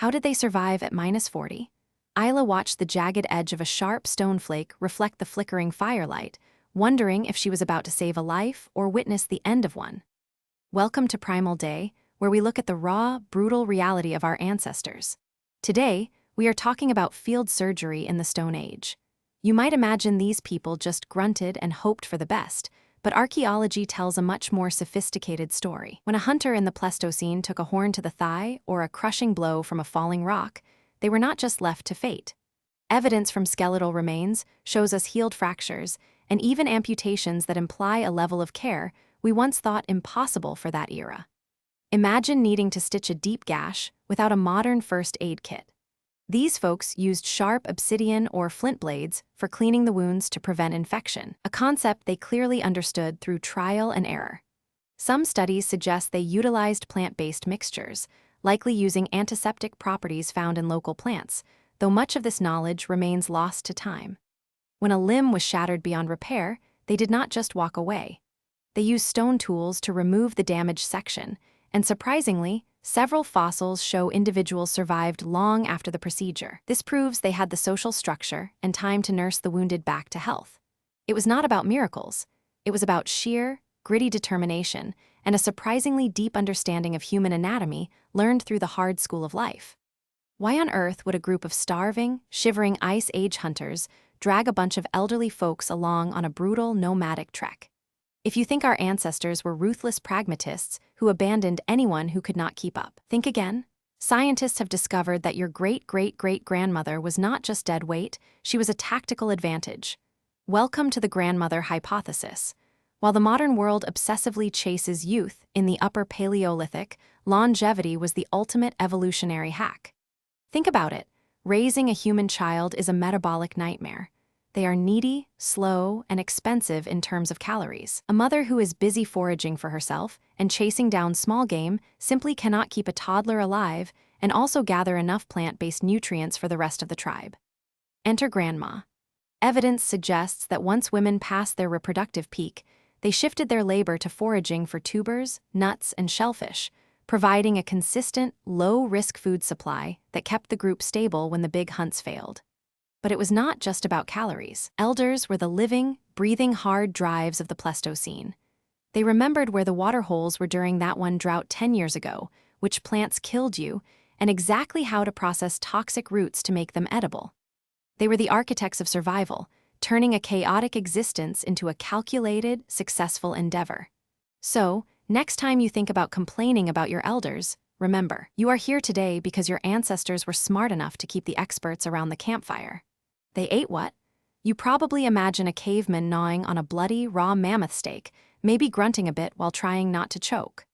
How did they survive at -40? Isla watched the jagged edge of a sharp stone flake reflect the flickering firelight, wondering if she was about to save a life or witness the end of one. Welcome to Primal Day, where we look at the raw, brutal reality of our ancestors. Today, we are talking about field surgery in the Stone Age. You might imagine these people just grunted and hoped for the best, but archaeology tells a much more sophisticated story. When a hunter in the Pleistocene took a horn to the thigh or a crushing blow from a falling rock, they were not just left to fate. Evidence from skeletal remains shows us healed fractures and even amputations that imply a level of care we once thought impossible for that era. Imagine needing to stitch a deep gash without a modern first aid kit. These folks used sharp obsidian or flint blades for cleaning the wounds to prevent infection, a concept they clearly understood through trial and error. Some studies suggest they utilized plant-based mixtures, likely using antiseptic properties found in local plants, though much of this knowledge remains lost to time. When a limb was shattered beyond repair, they did not just walk away. They used stone tools to remove the damaged section, and surprisingly, several fossils show individuals survived long after the procedure. This proves they had the social structure and time to nurse the wounded back to health. It was not about miracles. It was about sheer, gritty determination and a surprisingly deep understanding of human anatomy learned through the hard school of life. Why on earth would a group of starving, shivering Ice Age hunters drag a bunch of elderly folks along on a brutal, nomadic trek? If you think our ancestors were ruthless pragmatists who abandoned anyone who could not keep up, think again. Scientists have discovered that your great-great-great-grandmother was not just dead weight, she was a tactical advantage. Welcome to the grandmother hypothesis. While the modern world obsessively chases youth, in the Upper Paleolithic, longevity was the ultimate evolutionary hack. Think about it. Raising a human child is a metabolic nightmare. They are needy, slow, and expensive in terms of calories. A mother who is busy foraging for herself and chasing down small game simply cannot keep a toddler alive and also gather enough plant-based nutrients for the rest of the tribe. Enter grandma. Evidence suggests that once women passed their reproductive peak, they shifted their labor to foraging for tubers, nuts, and shellfish, providing a consistent, low-risk food supply that kept the group stable when the big hunts failed. But it was not just about calories. Elders were the living, breathing hard drives of the Pleistocene. They remembered where the water holes were during that one drought 10 years ago, which plants killed you, and exactly how to process toxic roots to make them edible. They were the architects of survival, turning a chaotic existence into a calculated, successful endeavor. So, next time you think about complaining about your elders, remember, you are here today because your ancestors were smart enough to keep the experts around the campfire. They ate what? You probably imagine a caveman gnawing on a bloody, raw mammoth steak, maybe grunting a bit while trying not to choke.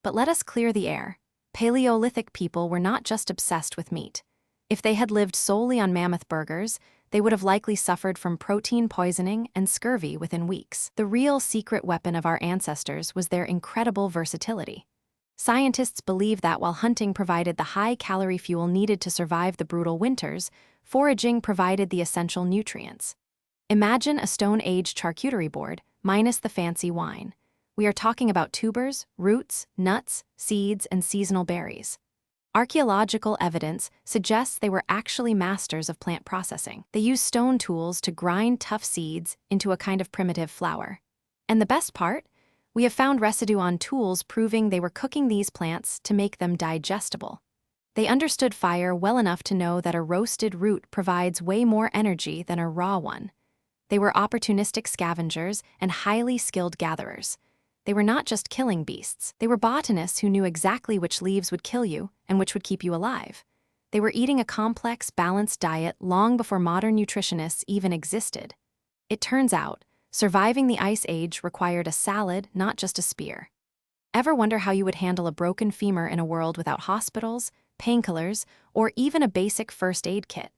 But let us clear the air. Paleolithic people were not just obsessed with meat. If they had lived solely on mammoth burgers, they would have likely suffered from protein poisoning and scurvy within weeks. The real secret weapon of our ancestors was their incredible versatility. Scientists believe that while hunting provided the high-calorie fuel needed to survive the brutal winters, foraging provided the essential nutrients. Imagine a Stone Age charcuterie board, minus the fancy wine. We are talking about tubers, roots, nuts, seeds, and seasonal berries. Archaeological evidence suggests they were actually masters of plant processing. They used stone tools to grind tough seeds into a kind of primitive flour. And the best part? We have found residue on tools proving they were cooking these plants to make them digestible. They understood fire well enough to know that a roasted root provides way more energy than a raw one. They were opportunistic scavengers and highly skilled gatherers. They were not just killing beasts. They were botanists who knew exactly which leaves would kill you and which would keep you alive. They were eating a complex, balanced diet long before modern nutritionists even existed. It turns out, surviving the Ice Age required a salad, not just a spear. Ever wonder how you would handle a broken femur in a world without hospitals, painkillers, or even a basic first aid kit?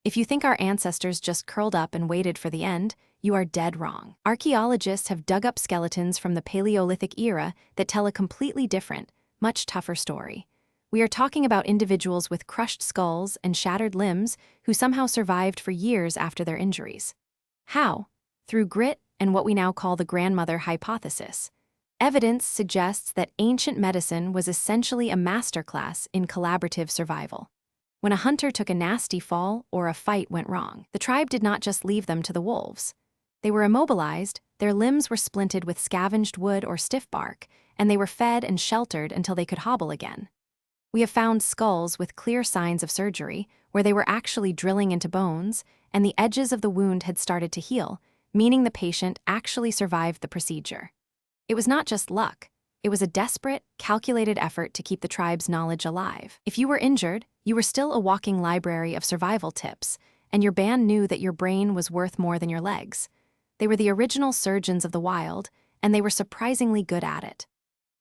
If you think our ancestors just curled up and waited for the end, you are dead wrong. Archaeologists have dug up skeletons from the Paleolithic era that tell a completely different, much tougher story. We are talking about individuals with crushed skulls and shattered limbs who somehow survived for years after their injuries. How? Through grit and what we now call the grandmother hypothesis. Evidence suggests that ancient medicine was essentially a masterclass in collaborative survival. when a hunter took a nasty fall or a fight went wrong. The tribe did not just leave them to the wolves. They were immobilized, their limbs were splinted with scavenged wood or stiff bark, and they were fed and sheltered until they could hobble again. We have found skulls with clear signs of surgery, where they were actually drilling into bones, and the edges of the wound had started to heal, meaning the patient actually survived the procedure. It was not just luck. It was a desperate, calculated effort to keep the tribe's knowledge alive. If you were injured, you were still a walking library of survival tips, and your band knew that your brain was worth more than your legs. They were the original surgeons of the wild, and they were surprisingly good at it.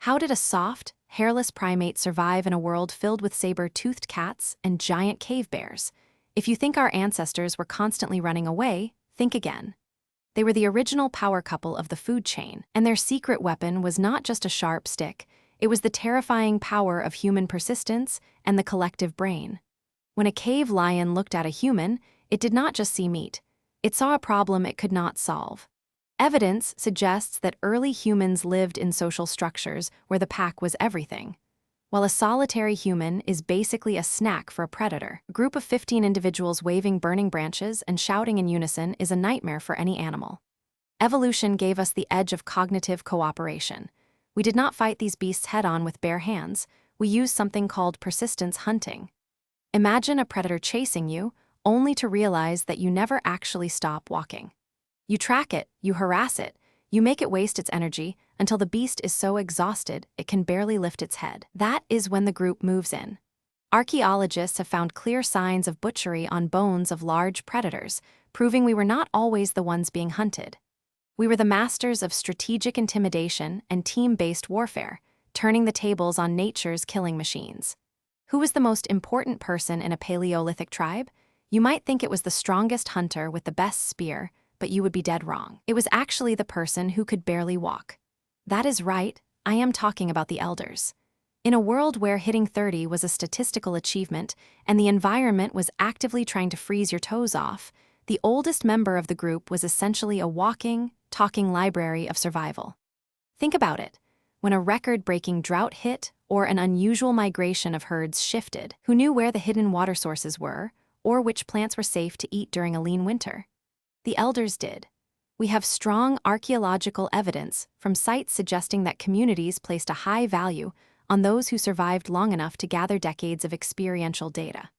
How did a soft, hairless primate survive in a world filled with saber-toothed cats and giant cave bears? If you think our ancestors were constantly running away, think again. They were the original power couple of the food chain, and their secret weapon was not just a sharp stick, it was the terrifying power of human persistence and the collective brain. When a cave lion looked at a human, it did not just see meat. It saw a problem it could not solve. Evidence suggests that early humans lived in social structures where the pack was everything. While a solitary human is basically a snack for a predator, a group of 15 individuals waving burning branches and shouting in unison is a nightmare for any animal. Evolution gave us the edge of cognitive cooperation. We did not fight these beasts head-on with bare hands, we used something called persistence hunting. Imagine a predator chasing you, only to realize that you never actually stop walking. You track it, you harass it, you make it waste its energy until the beast is so exhausted it can barely lift its head. That is when the group moves in. Archaeologists have found clear signs of butchery on bones of large predators, proving we were not always the ones being hunted. We were the masters of strategic intimidation and team-based warfare, turning the tables on nature's killing machines. Who was the most important person in a Paleolithic tribe? You might think it was the strongest hunter with the best spear, but you would be dead wrong. It was actually the person who could barely walk. That is right, I am talking about the elders. In a world where hitting 30 was a statistical achievement and the environment was actively trying to freeze your toes off, the oldest member of the group was essentially a walking, talking library of survival. Think about it. When a record-breaking drought hit or an unusual migration of herds shifted, who knew where the hidden water sources were or which plants were safe to eat during a lean winter? The elders did. We have strong archaeological evidence from sites suggesting that communities placed a high value on those who survived long enough to gather decades of experiential data.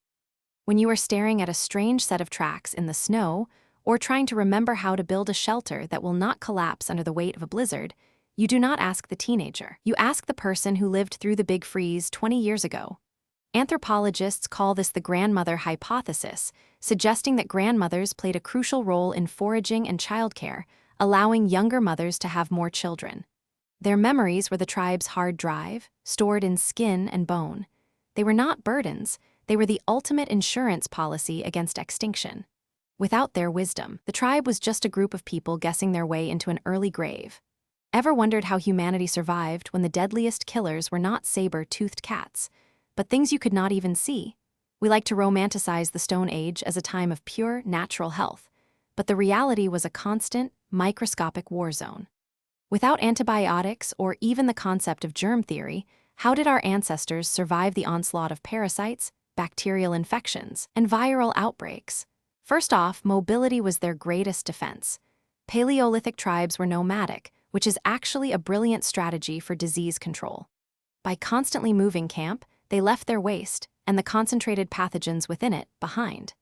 When you are staring at a strange set of tracks in the snow or trying to remember how to build a shelter that will not collapse under the weight of a blizzard, you do not ask the teenager. You ask the person who lived through the big freeze 20 years ago. Anthropologists call this the grandmother hypothesis, suggesting that grandmothers played a crucial role in foraging and childcare, allowing younger mothers to have more children. Their memories were the tribe's hard drive, stored in skin and bone. They were not burdens, they were the ultimate insurance policy against extinction. Without their wisdom, the tribe was just a group of people guessing their way into an early grave. Ever wondered how humanity survived when the deadliest killers were not saber-toothed cats, but things you could not even see? We like to romanticize the Stone Age as a time of pure, natural health, but the reality was a constant, microscopic war zone. Without antibiotics or even the concept of germ theory, how did our ancestors survive the onslaught of parasites, bacterial infections, and viral outbreaks? First off, mobility was their greatest defense. Paleolithic tribes were nomadic, which is actually a brilliant strategy for disease control. By constantly moving camp, they left their waste, and the concentrated pathogens within it, behind.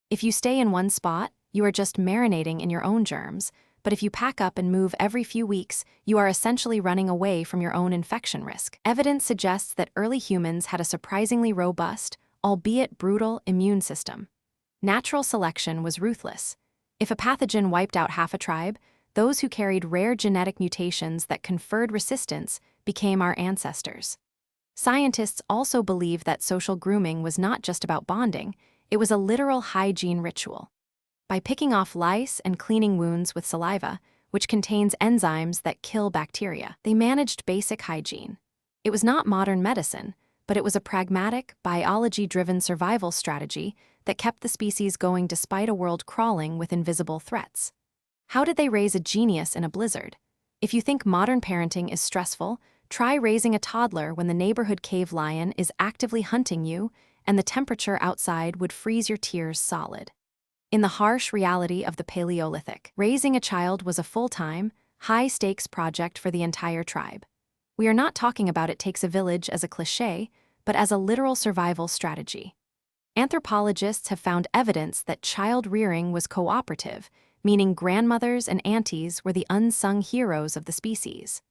If you stay in one spot, you are just marinating in your own germs, but if you pack up and move every few weeks, you are essentially running away from your own infection risk. Evidence suggests that early humans had a surprisingly robust, albeit brutal, immune system. Natural selection was ruthless. If a pathogen wiped out half a tribe, those who carried rare genetic mutations that conferred resistance became our ancestors. Scientists also believe that social grooming was not just about bonding, it was a literal hygiene ritual. By picking off lice and cleaning wounds with saliva, which contains enzymes that kill bacteria, they managed basic hygiene. It was not modern medicine, but it was a pragmatic, biology-driven survival strategy that kept the species going despite a world crawling with invisible threats. How did they raise a genius in a blizzard? If you think modern parenting is stressful, try raising a toddler when the neighborhood cave lion is actively hunting you and the temperature outside would freeze your tears solid. In the harsh reality of the Paleolithic, raising a child was a full-time, high-stakes project for the entire tribe. We are not talking about it takes a village as a cliché, but as a literal survival strategy. Anthropologists have found evidence that child rearing was cooperative, meaning grandmothers and aunties were the unsung heroes of the species.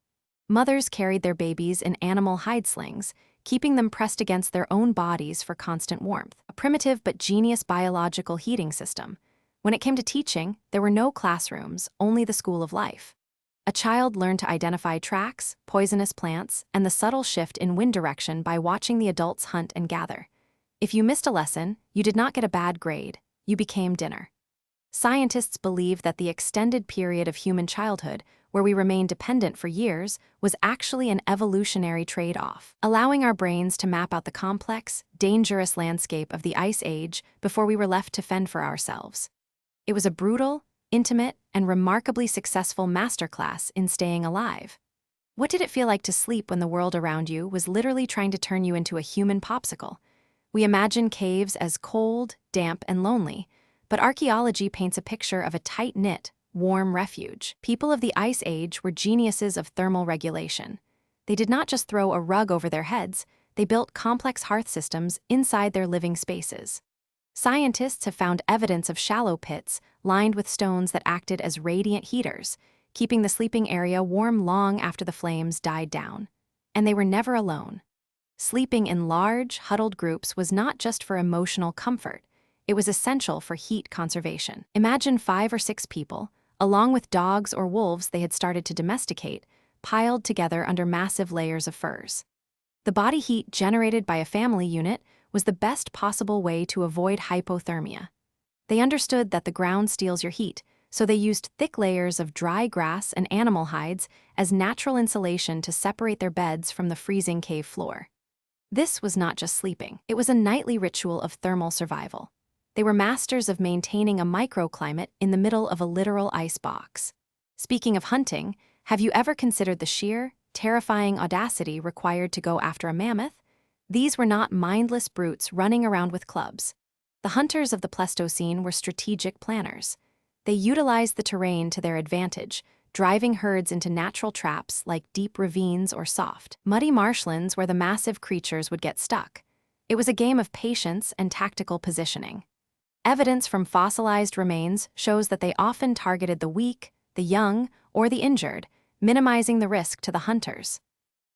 Mothers carried their babies in animal hide slings, keeping them pressed against their own bodies for constant warmth, a primitive but genius biological heating system. When it came to teaching, there were no classrooms, only the school of life. A child learned to identify tracks, poisonous plants, and the subtle shift in wind direction by watching the adults hunt and gather. If you missed a lesson, you did not get a bad grade, you became dinner. Scientists believe that the extended period of human childhood, where we remained dependent for years, was actually an evolutionary trade-off, allowing our brains to map out the complex, dangerous landscape of the Ice Age before we were left to fend for ourselves. It was a brutal, intimate, and remarkably successful masterclass in staying alive. What did it feel like to sleep when the world around you was literally trying to turn you into a human popsicle? We imagine caves as cold, damp, and lonely, but archaeology paints a picture of a tight-knit, warm refuge. People of the Ice Age were geniuses of thermal regulation. They did not just throw a rug over their heads, they built complex hearth systems inside their living spaces. Scientists have found evidence of shallow pits lined with stones that acted as radiant heaters, keeping the sleeping area warm long after the flames died down. And they were never alone. Sleeping in large, huddled groups was not just for emotional comfort, it was essential for heat conservation. Imagine 5 or 6 people, along with dogs or wolves they had started to domesticate, piled together under massive layers of furs. The body heat generated by a family unit was the best possible way to avoid hypothermia. They understood that the ground steals your heat, so they used thick layers of dry grass and animal hides as natural insulation to separate their beds from the freezing cave floor. This was not just sleeping, it was a nightly ritual of thermal survival. They were masters of maintaining a microclimate in the middle of a literal ice box. Speaking of hunting, have you ever considered the sheer, terrifying audacity required to go after a mammoth? These were not mindless brutes running around with clubs. The hunters of the Pleistocene were strategic planners. They utilized the terrain to their advantage, driving herds into natural traps like deep ravines or soft, muddy marshlands where the massive creatures would get stuck. It was a game of patience and tactical positioning. Evidence from fossilized remains shows that they often targeted the weak, the young, or the injured, minimizing the risk to the hunters.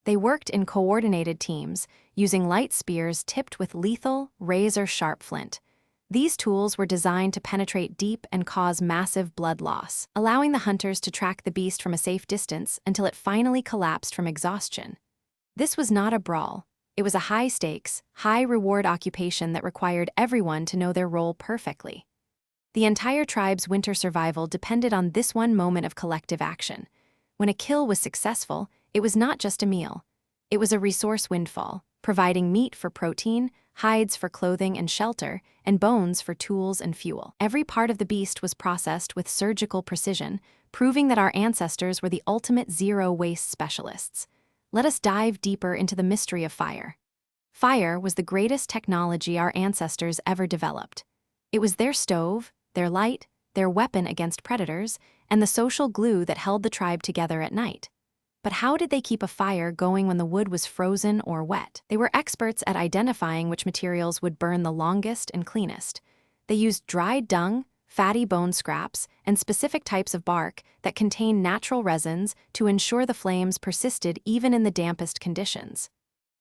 They worked in coordinated teams, using light spears tipped with lethal, razor-sharp flint. These tools were designed to penetrate deep and cause massive blood loss, allowing the hunters to track the beast from a safe distance until it finally collapsed from exhaustion. This was not a brawl. It was a high-stakes, high-reward occupation that required everyone to know their role perfectly. The entire tribe's winter survival depended on this one moment of collective action. When a kill was successful, it was not just a meal. It was a resource windfall, providing meat for protein, hides for clothing and shelter, and bones for tools and fuel. Every part of the beast was processed with surgical precision, proving that our ancestors were the ultimate zero-waste specialists. Let us dive deeper into the mystery of fire. Fire was the greatest technology our ancestors ever developed. It was their stove, their light, their weapon against predators, and the social glue that held the tribe together at night. But how did they keep a fire going when the wood was frozen or wet? They were experts at identifying which materials would burn the longest and cleanest. They used dried dung, fatty bone scraps, and specific types of bark that contained natural resins to ensure the flames persisted even in the dampest conditions.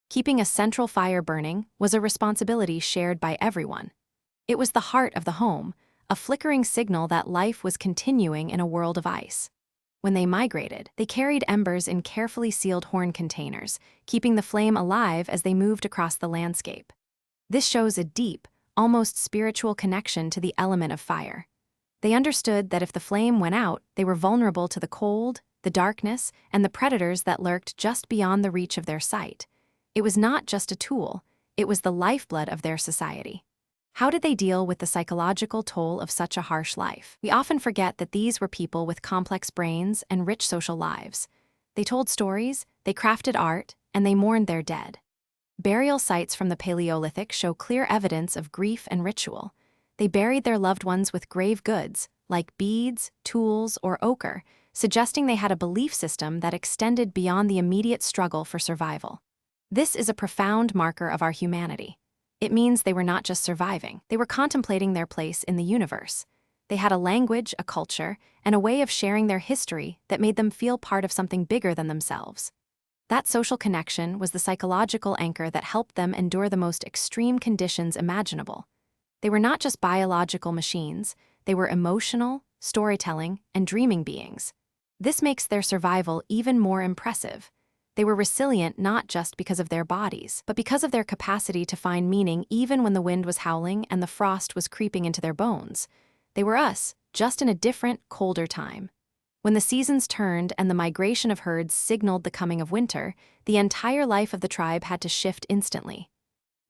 Keeping a central fire burning was a responsibility shared by everyone. It was the heart of the home, a flickering signal that life was continuing in a world of ice. When they migrated, they carried embers in carefully sealed horn containers, keeping the flame alive as they moved across the landscape. This shows a deep, almost spiritual connection to the element of fire. They understood that if the flame went out, they were vulnerable to the cold, the darkness, and the predators that lurked just beyond the reach of their sight. It was not just a tool, it was the lifeblood of their society. How did they deal with the psychological toll of such a harsh life? We often forget that these were people with complex brains and rich social lives. They told stories, they crafted art, and they mourned their dead. Burial sites from the Paleolithic show clear evidence of grief and ritual. They buried their loved ones with grave goods, like beads, tools, or ochre, suggesting they had a belief system that extended beyond the immediate struggle for survival. This is a profound marker of our humanity. It means they were not just surviving, they were contemplating their place in the universe. They had a language, a culture, and a way of sharing their history that made them feel part of something bigger than themselves. That social connection was the psychological anchor that helped them endure the most extreme conditions imaginable. They were not just biological machines, they were emotional, storytelling, and dreaming beings. This makes their survival even more impressive. They were resilient not just because of their bodies, but because of their capacity to find meaning even when the wind was howling and the frost was creeping into their bones. They were us, just in a different, colder time. When the seasons turned and the migration of herds signaled the coming of winter, the entire life of the tribe had to shift instantly.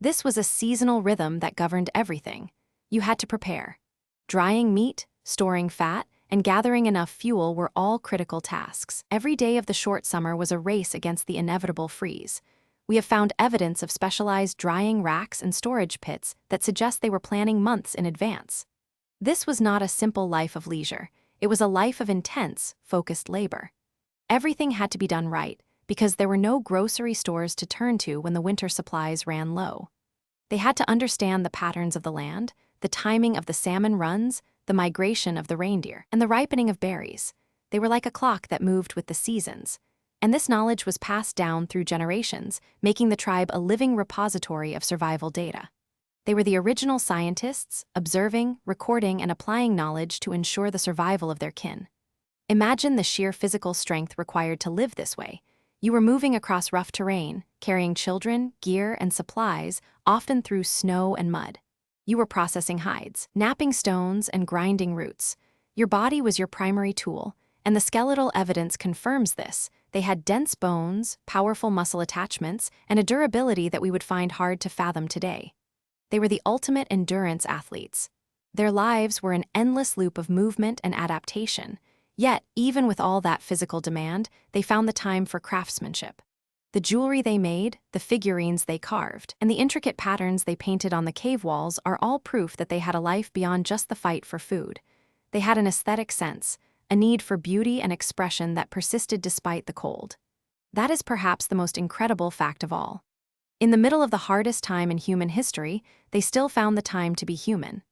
This was a seasonal rhythm that governed everything. You had to prepare. Drying meat, storing fat, and gathering enough fuel were all critical tasks. Every day of the short summer was a race against the inevitable freeze. We have found evidence of specialized drying racks and storage pits that suggest they were planning months in advance. This was not a simple life of leisure. It was a life of intense, focused labor. Everything had to be done right, because there were no grocery stores to turn to when the winter supplies ran low. They had to understand the patterns of the land, the timing of the salmon runs, the migration of the reindeer, and the ripening of berries. They were like a clock that moved with the seasons. And this knowledge was passed down through generations, making the tribe a living repository of survival data. They were the original scientists, observing, recording, and applying knowledge to ensure the survival of their kin. Imagine the sheer physical strength required to live this way. You were moving across rough terrain, carrying children, gear, and supplies, often through snow and mud. You were processing hides, knapping stones, and grinding roots. Your body was your primary tool, and the skeletal evidence confirms this. They had dense bones, powerful muscle attachments, and a durability that we would find hard to fathom today. They were the ultimate endurance athletes. Their lives were an endless loop of movement and adaptation. Yet, even with all that physical demand, they found the time for craftsmanship. The jewelry they made, the figurines they carved, and the intricate patterns they painted on the cave walls are all proof that they had a life beyond just the fight for food. They had an aesthetic sense, a need for beauty and expression that persisted despite the cold. That is perhaps the most incredible fact of all. In the middle of the hardest time in human history, they still found the time to be human.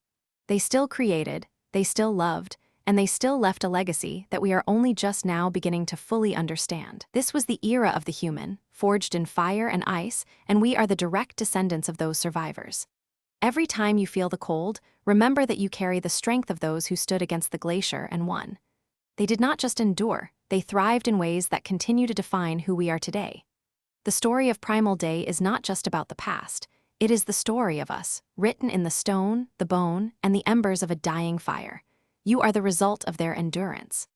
They still created, they still loved, and they still left a legacy that we are only just now beginning to fully understand. This was the era of the human, forged in fire and ice, and we are the direct descendants of those survivors. Every time you feel the cold, remember that you carry the strength of those who stood against the glacier and won. They did not just endure, they thrived in ways that continue to define who we are today. The story of Primal Day is not just about the past. It is the story of us, written in the stone, the bone, and the embers of a dying fire. You are the result of their endurance.